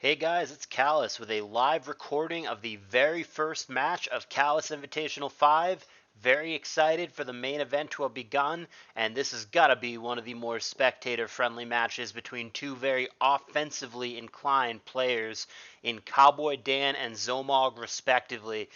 Hey guys, it's Callous with a live recording of the very first match of Callous Invitational 5. Very excited for the main event to have begun, and this has got to be one of the more spectator-friendly matches between two very offensively inclined players in Cowboy Dan and Z0mog respectively.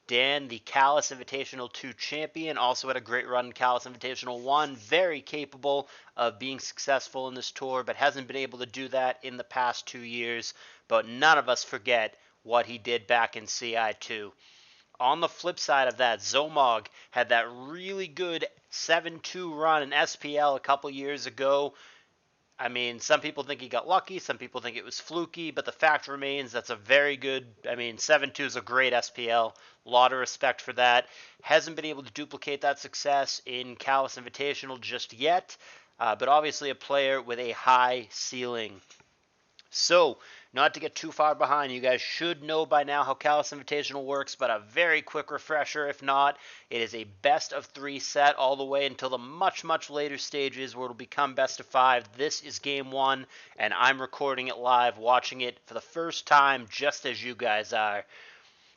Dan, the Callous Invitational 2 champion, also had a great run in Callous Invitational 1. Very capable of being successful in this tour, but hasn't been able to do that in the past 2 years. But none of us forget what he did back in CI2. On the flip side of that, Z0mog had that really good 7-2 run in SPL a couple years ago. I mean, some people think he got lucky, some people think it was fluky, but the fact remains that's a very good, 7-2 is a great SPL. A lot of respect for that. Hasn't been able to duplicate that success in Callous Invitational just yet, but obviously a player with a high ceiling. So, not to get too far behind, you guys should know by now how Callous Invitational works, but a very quick refresher if not. It is a best of 3 set all the way until the much, much later stages where it'll become best of 5. This is game 1, and I'm recording it live, watching it for the first time just as you guys are.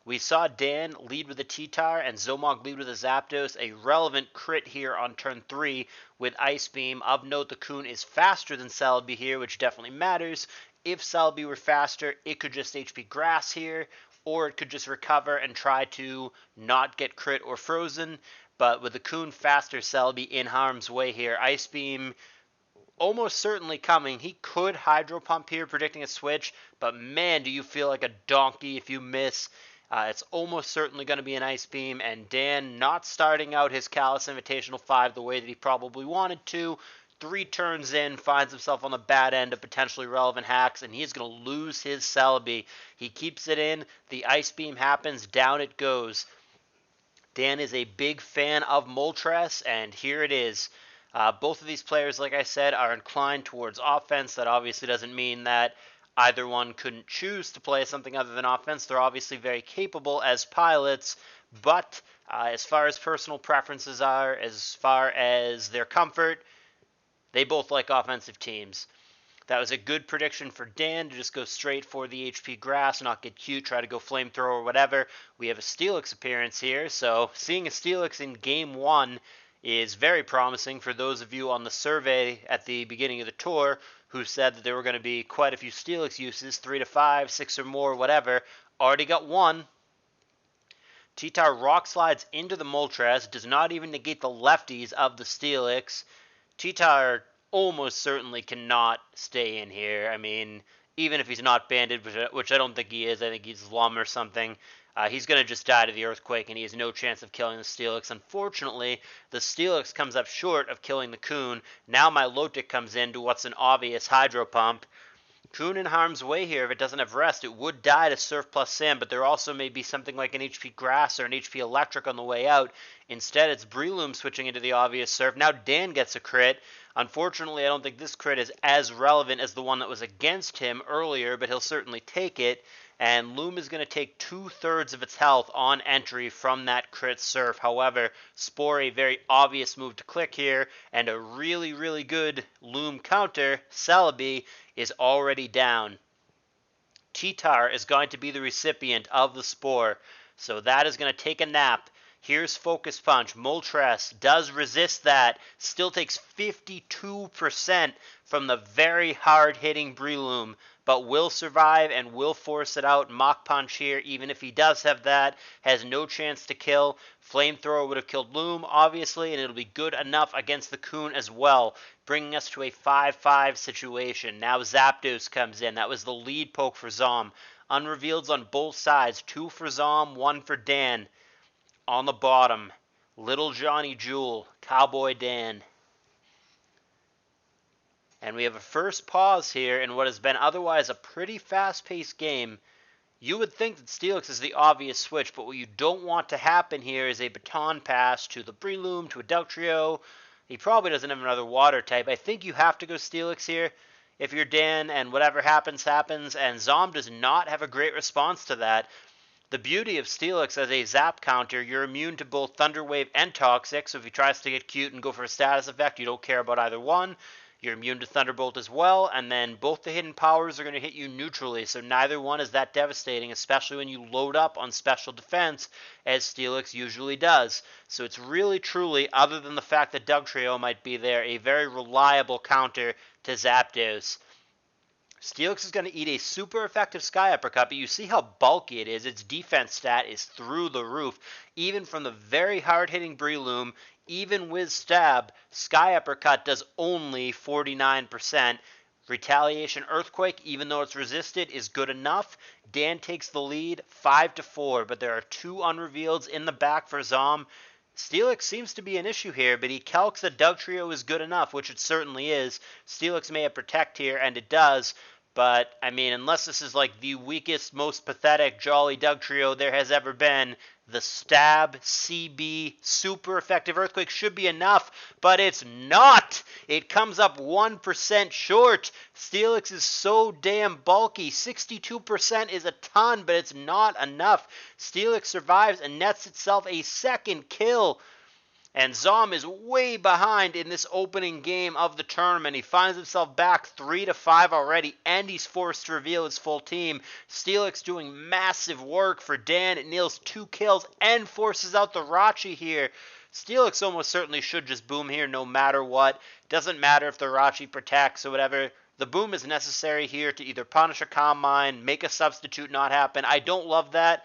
We saw Dan lead with a T-Tar and Z0mog lead with a Zapdos, a relevant crit here on turn 3 with Ice Beam. Of note, the Coon is faster than Celebi here, which definitely matters. If Celebi were faster, it could just HP Grass here, or it could just recover and try to not get crit or frozen. But with the Coon faster, Celebi in harm's way here. Ice Beam almost certainly coming. He could Hydro Pump here, predicting a switch, but man, do you feel like a donkey if you miss. It's almost certainly going to be an Ice Beam, and Dan not starting out his Callous Invitational 5 the way that he probably wanted to. 3 turns in, finds himself on the bad end of potentially relevant hacks, and he's going to lose his Celebi. He keeps it in, the Ice Beam happens, down it goes. Dan is a big fan of Moltres, and here it is. Both of these players, like I said, are inclined towards offense. That obviously doesn't mean that either one couldn't choose to play something other than offense. They're obviously very capable as pilots, but as far as personal preferences are, as far as their comfort, they both like offensive teams. That was a good prediction for Dan to just go straight for the HP Grass, not get cute, try to go Flamethrower or whatever. We have a Steelix appearance here, so seeing a Steelix in Game 1 is very promising for those of you on the survey at the beginning of the tour who said that there were going to be quite a few Steelix uses, 3 to 5, 6 or more, whatever. Already got one. T-Tar Rock Slides into the Moltres, does not even negate the lefties of the Steelix. T-Tar almost certainly cannot stay in here. I mean, even if he's not banded, which I don't think he is, I think he's Lum or something, he's going to just die to the Earthquake, and he has no chance of killing the Steelix. Unfortunately, the Steelix comes up short of killing the Coon. Now my Milotic comes in to what's an obvious Hydro Pump. Coon in harm's way here. If it doesn't have rest, it would die to Surf plus Sand, but there also may be something like an HP Grass or an HP Electric on the way out. Instead, it's Breloom switching into the obvious Surf. Now Dan gets a crit. Unfortunately, I don't think this crit is as relevant as the one that was against him earlier, but he'll certainly take it. And Loom is going to take 2/3 of its health on entry from that crit Surf. However, Spore, a very obvious move to click here, and a really, really good Loom counter, Celebi, is already down. T-Tar is going to be the recipient of the Spore, so that is going to take a nap. Here's Focus Punch. Moltres does resist that. Still takes 52% from the very hard-hitting Breloom, but will survive and will force it out. Mach Punch here, even if he does have that, has no chance to kill. Flamethrower would have killed Loom, obviously, and it'll be good enough against the Coon as well, bringing us to a 5-5 situation. Now Zapdos comes in. That was the lead poke for Zom. Unrevealeds on both sides. 2 for Zom, 1 for Dan. On the bottom, Little Johnny Jewel, Cowboy Dan. And we have a first pause here in what has been otherwise a pretty fast-paced game. You would think that Steelix is the obvious switch, but what you don't want to happen here is a baton pass to the Breloom, to a Dugtrio. He probably doesn't have another water type. I think you have to go Steelix here if you're Dan, and whatever happens, happens. And Zom does not have a great response to that. The beauty of Steelix as a zap counter, you're immune to both Thunder Wave and Toxic, so if he tries to get cute and go for a status effect, you don't care about either one. You're immune to Thunderbolt as well, and then both the hidden powers are going to hit you neutrally, so neither one is that devastating, especially when you load up on special defense, as Steelix usually does. So it's really, truly, other than the fact that Dugtrio might be there, a very reliable counter to Zapdos. Steelix is going to eat a super effective Sky Uppercut, but you see how bulky it is. Its defense stat is through the roof. Even from the very hard-hitting Breloom, even with Stab, Sky Uppercut does only 49%. Retaliation Earthquake, even though it's resisted, is good enough. Dan takes the lead 5-4, but there are two unrevealeds in the back for Zom. Steelix seems to be an issue here, but he calcs that Dugtrio is good enough, which it certainly is. Steelix may have Protect here, and it does. But, I mean, unless this is like the weakest, most pathetic Jolly Dugtrio there has ever been, the Stab, CB, super effective Earthquake should be enough, but it's not! It comes up 1% short. Steelix is so damn bulky. 62% is a ton, but it's not enough. Steelix survives and nets itself a second kill. And Zom is way behind in this opening game of the tournament. He finds himself back 3-5 already, and he's forced to reveal his full team. Steelix doing massive work for Dan. It nails 2 kills and forces out the Rachi here. Steelix almost certainly should just boom here no matter what. Doesn't matter if the Rachi protects or whatever. The boom is necessary here to either punish a Calm Mind, make a substitute not happen. I don't love that.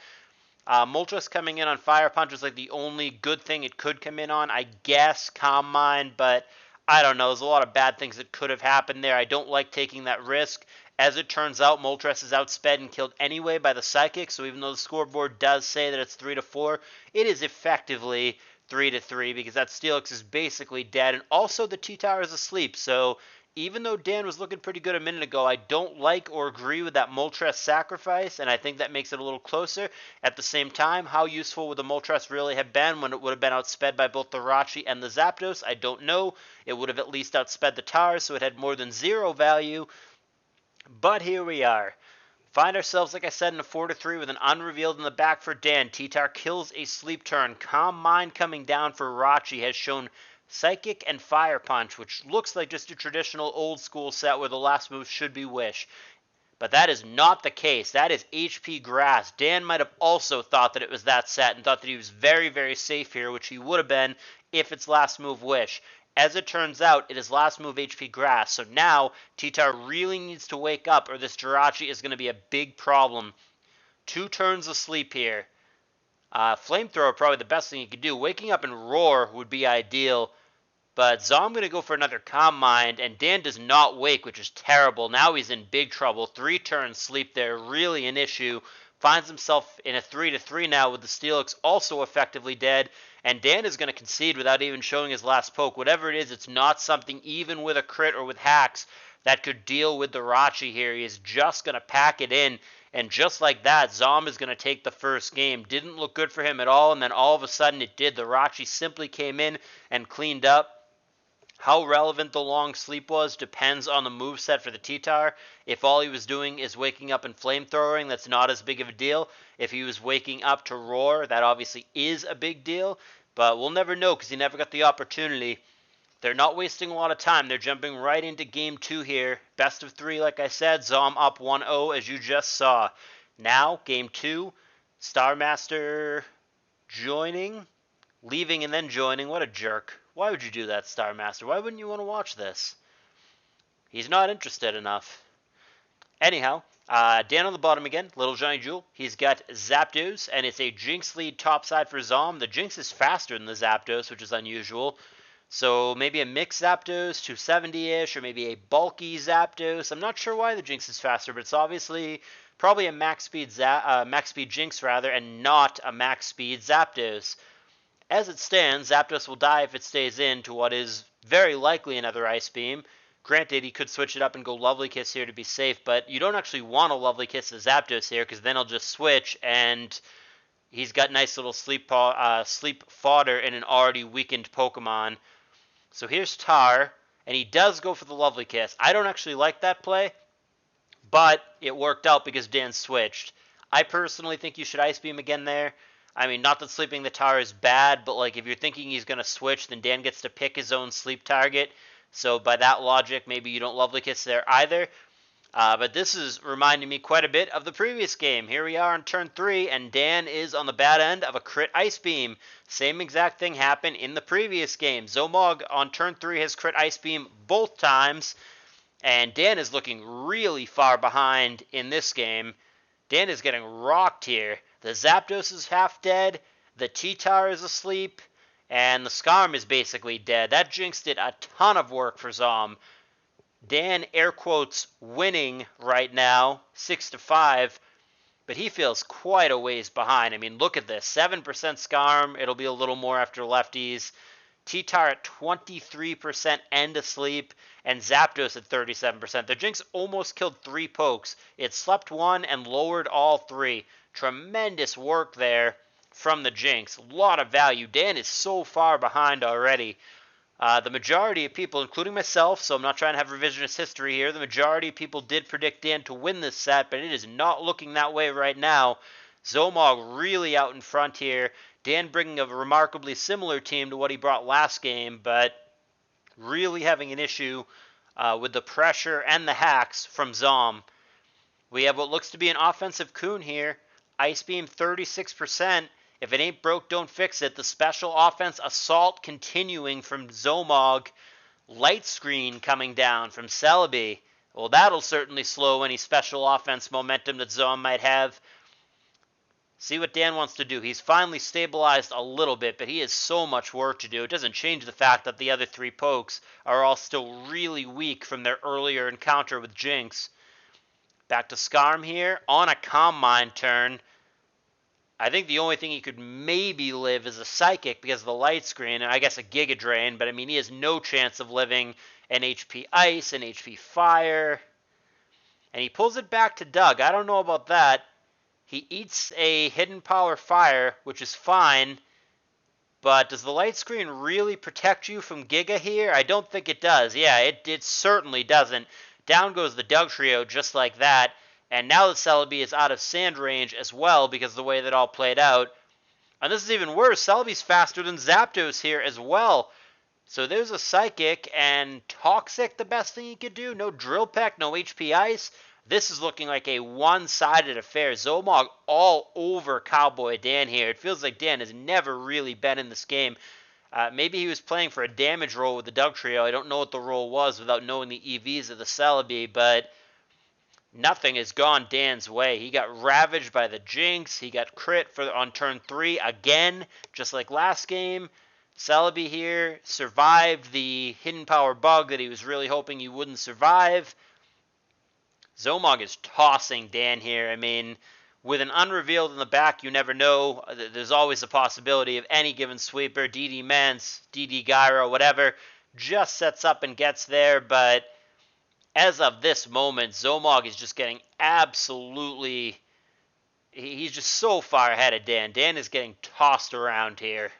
Moltres coming in on Fire Punch was like the only good thing it could come in on. I guess Calm Mind, but I don't know. There's a lot of bad things that could have happened there. I don't like taking that risk. As it turns out, Moltres is outsped and killed anyway by the Psychic, so even though the scoreboard does say that it's 3-4, it is effectively 3-3 because that Steelix is basically dead, and also the T-Tower is asleep, so even though Dan was looking pretty good a minute ago, I don't like or agree with that Moltres sacrifice, and I think that makes it a little closer. At the same time, how useful would the Moltres really have been when it would have been outsped by both the Rachi and the Zapdos? I don't know. It would have at least outsped the Tars, so it had more than 0 value. But here we are. Find ourselves, like I said, in a 4-3 with an unrevealed in the back for Dan. T-Tar kills a sleep turn. Calm Mind coming down for Rachi has shown Psychic and Fire Punch, which looks like just a traditional old school set where the last move should be Wish. But that is not the case. That is HP Grass. Dan might have also thought that it was that set and thought that he was very, very safe here, which he would have been if it's last move Wish. As it turns out, it is last move HP Grass. So now, T-Tar really needs to wake up or this Jirachi is going to be a big problem. 2 turns of sleep here. Flamethrower probably the best thing you could do. Waking up and Roar would be ideal. But Zom going to go for another Calm Mind, and Dan does not wake, which is terrible. Now he's in big trouble. 3 turns sleep there, really an issue. Finds himself in a 3-3 now with the Steelix also effectively dead. And Dan is going to concede without even showing his last poke. Whatever it is, it's not something even with a crit or with hacks that could deal with the Rachi here. He is just going to pack it in. And just like that, Zom is going to take the first game. Didn't look good for him at all, and then all of a sudden it did. The Rachi simply came in and cleaned up. How relevant the long sleep was depends on the moveset for the T-Tar. If all he was doing is waking up and flamethrowing, that's not as big of a deal. If he was waking up to Roar, that obviously is a big deal. But we'll never know because he never got the opportunity. They're not wasting a lot of time. They're jumping right into Game 2 here. Best of 3, like I said. Zom up 1-0, as you just saw. Now, Game 2. Starmaster joining. Leaving and then joining. What a jerk. Why would you do that, Starmaster? Why wouldn't you want to watch this? He's not interested enough. Anyhow, Dan on the bottom again. Little Johnny Jewel. He's got Zapdos, and it's a Jinx lead topside for Zom. The Jinx is faster than the Zapdos, which is unusual. So maybe a mixed Zapdos, 270-ish, or maybe a bulky Zapdos. I'm not sure why the Jinx is faster, but it's obviously probably a max speed Jinx rather, and not a max speed Zapdos. As it stands, Zapdos will die if it stays in to what is very likely another Ice Beam. Granted, he could switch it up and go Lovely Kiss here to be safe, but you don't actually want a Lovely Kiss to Zapdos here because then he'll just switch, and he's got nice little sleep fodder in an already weakened Pokemon. So here's Tar, and he does go for the Lovely Kiss. I don't actually like that play, but it worked out because Dan switched. I personally think you should Ice Beam again there. I mean, not that sleeping the Tar is bad, but like if you're thinking he's going to switch, then Dan gets to pick his own sleep target. So by that logic, maybe you don't lovely kiss there either. But this is reminding me quite a bit of the previous game. Here we are on turn 3, and Dan is on the bad end of a crit Ice Beam. Same exact thing happened in the previous game. Z0mog on turn 3 has crit Ice Beam both times, and Dan is looking really far behind in this game. Dan is getting rocked here. The Zapdos is half dead, the T-Tar is asleep, and the Skarm is basically dead. That Jinx did a ton of work for Zom. Dan, air quotes, winning right now, 6-5, but he feels quite a ways behind. I mean, look at this, 7% Skarm, it'll be a little more after lefties. T-Tar at 23% and asleep, and Zapdos at 37%. The Jinx almost killed 3 pokes. It slept 1 and lowered all 3. Tremendous work there from the Jinx. A lot of value. Dan is so far behind already. The majority of people, including myself, so I'm not trying to have revisionist history here, the majority of people did predict Dan to win this set, but it is not looking that way right now. Z0mog really out in front here. Dan bringing a remarkably similar team to what he brought last game, but really having an issue with the pressure and the hacks from Zom. We have what looks to be an offensive Coon here. Ice Beam 36%. If it ain't broke, don't fix it. The special offense assault continuing from Z0mog. Light Screen coming down from Celebi. Well, that'll certainly slow any special offense momentum that Zom might have. See what Dan wants to do. He's finally stabilized a little bit, but he has so much work to do. It doesn't change the fact that the other 3 pokes are all still really weak from their earlier encounter with Jinx. Back to Skarm here on a Calm Mind turn. I think the only thing he could maybe live is a Psychic because of the Light Screen, and I guess a Giga Drain, but I mean, he has no chance of living an HP Ice, an HP Fire. And he pulls it back to Doug. I don't know about that. He eats a Hidden Power Fire, which is fine, but does the Light Screen really protect you from Giga here? I don't think it does. Yeah, it certainly doesn't. Down goes the Dugtrio just like that. And now that Celebi is out of sand range as well because of the way that all played out. And this is even worse. Celebi's faster than Zapdos here as well. So there's a Psychic, and Toxic the best thing he could do. No Drill Peck, no HP Ice. This is looking like a one-sided affair. Z0mog all over Cowboy Dan here. It feels like Dan has never really been in this game. Maybe he was playing for a damage roll with the Dugtrio. I don't know what the roll was without knowing the EVs of the Celebi, but nothing has gone Dan's way. He got ravaged by the Jinx. He got crit on turn 3 again, just like last game. Celebi here survived the Hidden Power bug that he was really hoping he wouldn't survive. Z0mog is tossing Dan here. I mean, with an unrevealed in the back, you never know. There's always a possibility of any given sweeper, DD Mance, DD Gyro, whatever, just sets up and gets there, but as of this moment, Z0mog is just getting absolutely... He's just so far ahead of Dan. Dan is getting tossed around here.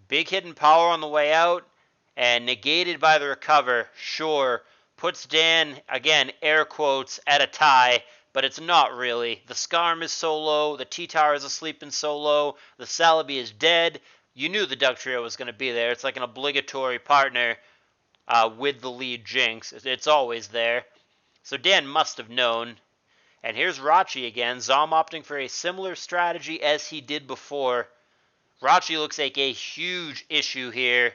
Big Hidden Power on the way out, and negated by the recover, sure, puts Dan, again, air quotes, at a tie, but it's not really. The Skarm is so low, the T-Tar is asleep and so low, the Celebi is dead. You knew the Dugtrio was going to be there. It's like an obligatory partner with the lead Jinx. It's always there. So Dan must have known. And here's Rachi again. Zom opting for a similar strategy as he did before. Rachi looks like a huge issue here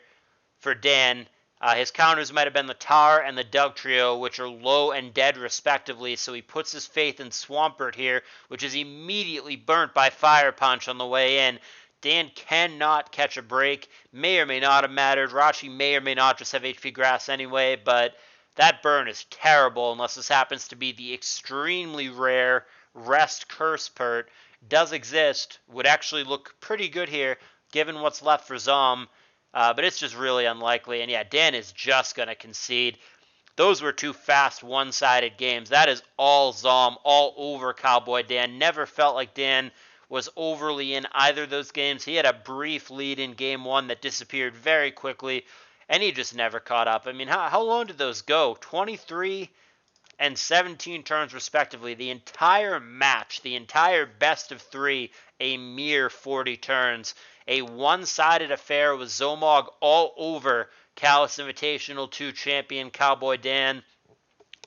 for Dan. His counters might have been the Tar and the Dugtrio, which are low and dead respectively, so he puts his faith in Swampert here, which is immediately burnt by Fire Punch on the way in. Dan cannot catch a break. May or may not have mattered. Rachi may or may not just have HP Grass anyway, but that burn is terrible unless this happens to be the extremely rare Rest Curse Pert. Does exist. Would actually look pretty good here given what's left for Zom. But it's just really unlikely. And yeah, Dan is just going to concede. Those were 2 fast one-sided games. That is all Zom, all over Cowboy Dan. Never felt like Dan was overly in either of those games. He had a brief lead in game 1 that disappeared very quickly, and he just never caught up. I mean, how long did those go? 23 and 17 turns respectively. The entire match, the entire best of 3, a mere 40 turns. A one-sided affair with Z0mog all over Callous Invitational 2 champion Cowboy Dan.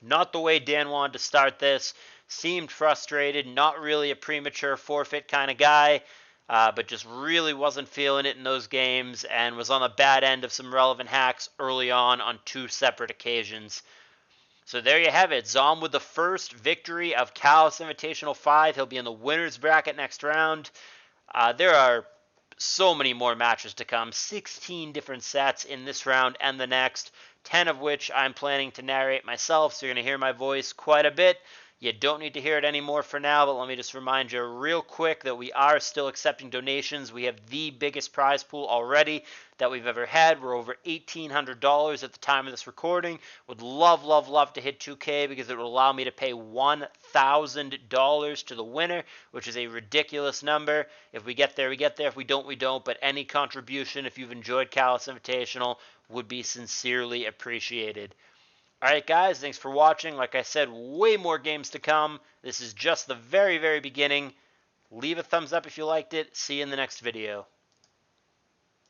Not the way Dan wanted to start this. Seemed frustrated, not really a premature forfeit kind of guy, but just really wasn't feeling it in those games and was on the bad end of some relevant hacks early on 2 separate occasions. So there you have it. Zom with the first victory of Callous Invitational 5. He'll be in the winner's bracket next round. There are so many more matches to come. 16 different sets in this round and the next, 10 of which I'm planning to narrate myself, so you're going to hear my voice quite a bit. You don't need to hear it anymore for now, but let me just remind you real quick that we are still accepting donations. We have the biggest prize pool already that we've ever had. We're over $1,800 at the time of this recording. Would love, love, love to hit 2K because it would allow me to pay $1,000 to the winner, which is a ridiculous number. If we get there, we get there. If we don't, we don't. But any contribution, if you've enjoyed Callous Invitational, would be sincerely appreciated. Alright guys, thanks for watching. Like I said, way more games to come. This is just the very, very beginning. Leave a thumbs up if you liked it. See you in the next video.